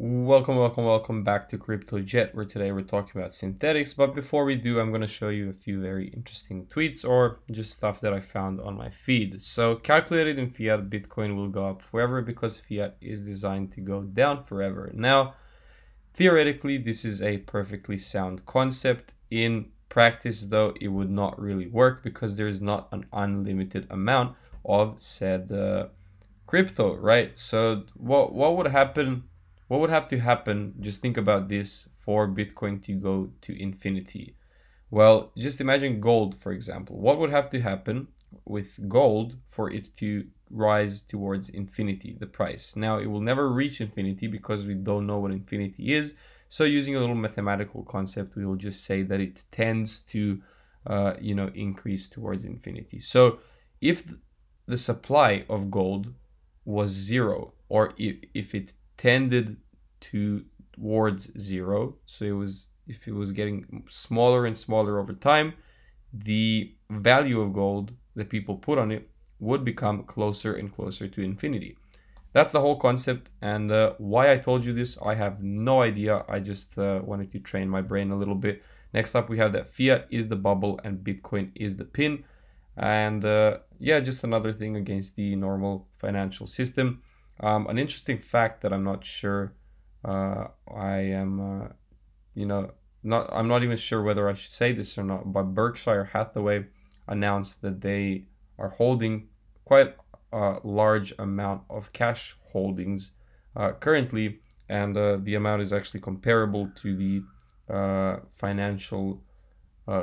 Welcome back to Crypto Jet, where today we're talking about Synthetix. But before we do, I'm going to show you a few very interesting tweets or just stuff that I found on my feed. So calculated in fiat, Bitcoin will go up forever because fiat is designed to go down forever. Now, theoretically, this is a perfectly sound concept. In practice, though, it would not really work because there is not an unlimited amount of said crypto, right? So what would happen? What would have to happen, just think about this, for Bitcoin to go to infinity? Well, just imagine gold, for example. What would have to happen with gold for it to rise towards infinity, the price? Now, it will never reach infinity because we don't know what infinity is. So using a little mathematical concept, we will just say that it tends to, increase towards infinity. So if the supply of gold was zero, or if it tended towards zero, so if it was getting smaller and smaller over time, the value of gold that people put on it would become closer and closer to infinity. That's the whole concept, and why I told you this, I have no idea. I just wanted to train my brain a little bit. Next up, we have that fiat is the bubble and Bitcoin is the pin. And yeah, just another thing against the normal financial system. An interesting fact that I'm not sure, I'm not even sure whether I should say this or not, but Berkshire Hathaway announced that they are holding quite a large amount of cash holdings currently, and the amount is actually comparable to the financial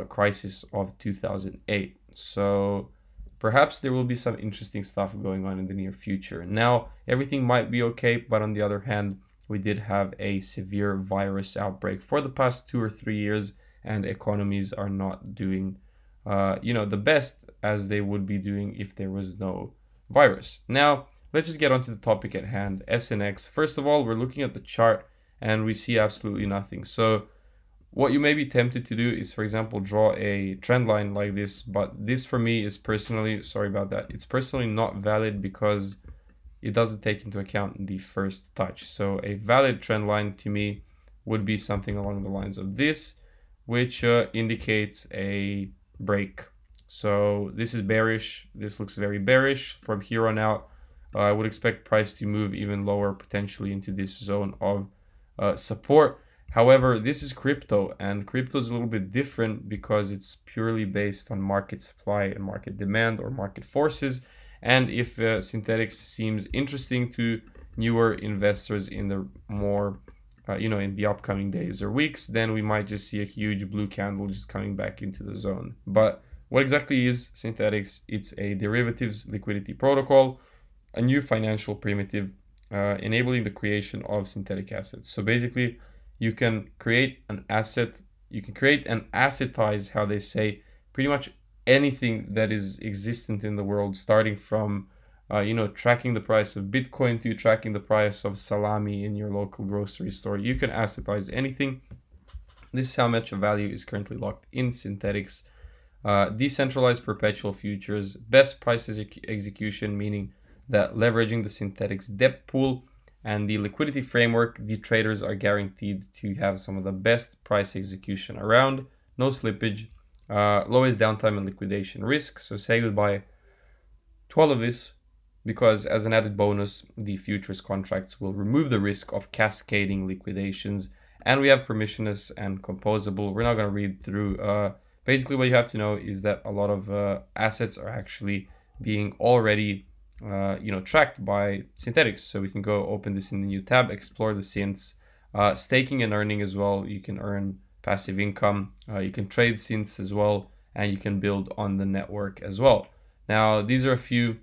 crisis of 2008. So perhaps there will be some interesting stuff going on in the near future. Now, everything might be okay, but on the other hand, we did have a severe virus outbreak for the past 2 or 3 years, and economies are not doing, the best as they would be doing if there was no virus. Now, let's just get onto the topic at hand, SNX. First of all, we're looking at the chart and we see absolutely nothing. So what you may be tempted to do is, for example, draw a trend line like this, but this for me is personally, sorry about that, it's personally not valid because it doesn't take into account the first touch. So a valid trend line to me would be something along the lines of this, which indicates a break. So this is bearish. This looks very bearish. From here on out, I would expect price to move even lower, potentially into this zone of support. However, this is crypto, and crypto is a little bit different because it's purely based on market supply and market demand or market forces. And if Synthetix seems interesting to newer investors in the more, in the upcoming days or weeks, then we might just see a huge blue candle just coming back into the zone. But what exactly is Synthetix? It's a derivatives liquidity protocol, a new financial primitive enabling the creation of synthetic assets. So basically, you can create an asset, you can create and assetize, how they say, pretty much anything that is existent in the world, starting from, tracking the price of Bitcoin to tracking the price of salami in your local grocery store. You can assetize anything. This is how much value is currently locked in Synthetix. Decentralized perpetual futures, best price execution, meaning that leveraging the Synthetix debt pool and the liquidity framework, the traders are guaranteed to have some of the best price execution around, no slippage, lowest downtime and liquidation risk. So say goodbye to all of this, because as an added bonus, the futures contracts will remove the risk of cascading liquidations, and we have permissionless and composable. We're not going to read through. Basically, what you have to know is that a lot of assets are actually being already tracked by Synthetix. So we can go open this in the new tab, explore the synths, staking and earning as well. You can earn passive income, you can trade synths as well, and you can build on the network as well. Now, these are a few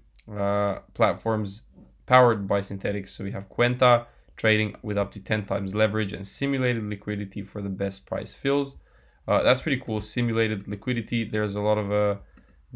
platforms powered by Synthetix. So we have Quenta, trading with up to 10 times leverage and simulated liquidity for the best price fills. That's pretty cool. Simulated liquidity. There's a lot of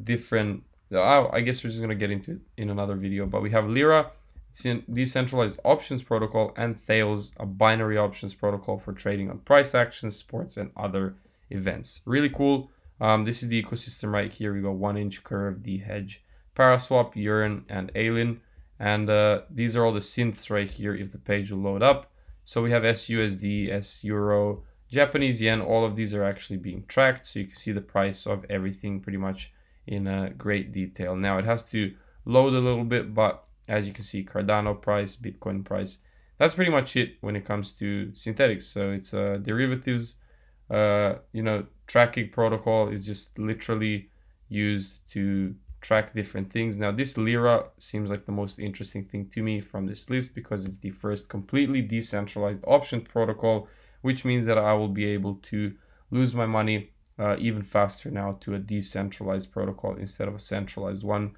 different, I guess we're just going to get into it in another video, but we have Lira, it's a decentralized options protocol, and Thales, a binary options protocol for trading on price actions, sports, and other events. Really cool. This is the ecosystem right here. We got 1-inch curve, the hedge, Paraswap, Yearn, and Alien. And these are all the synths right here if the page will load up. So we have SUSD, S Euro, Japanese yen. All of these are actually being tracked, so you can see the price of everything pretty much in great detail. Now it has to load a little bit, but as you can see, Cardano price, Bitcoin price, that's pretty much it when it comes to Synthetix. So it's derivatives, tracking protocol is just literally used to track different things. Now this Lira seems like the most interesting thing to me from this list because it's the first completely decentralized option protocol, which means that I will be able to lose my money even faster now to a decentralized protocol instead of a centralized one.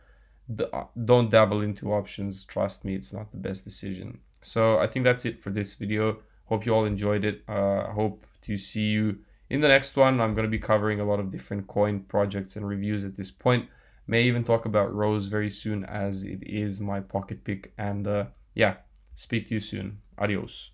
Don't dabble into options, trust me, it's not the best decision. So I think that's it for this video. Hope you all enjoyed it. I hope to see you in the next one. I'm going to be covering a lot of different coin projects and reviews at this point. May even talk about Rose very soon, as it is my pocket pick. And yeah, speak to you soon. Adios.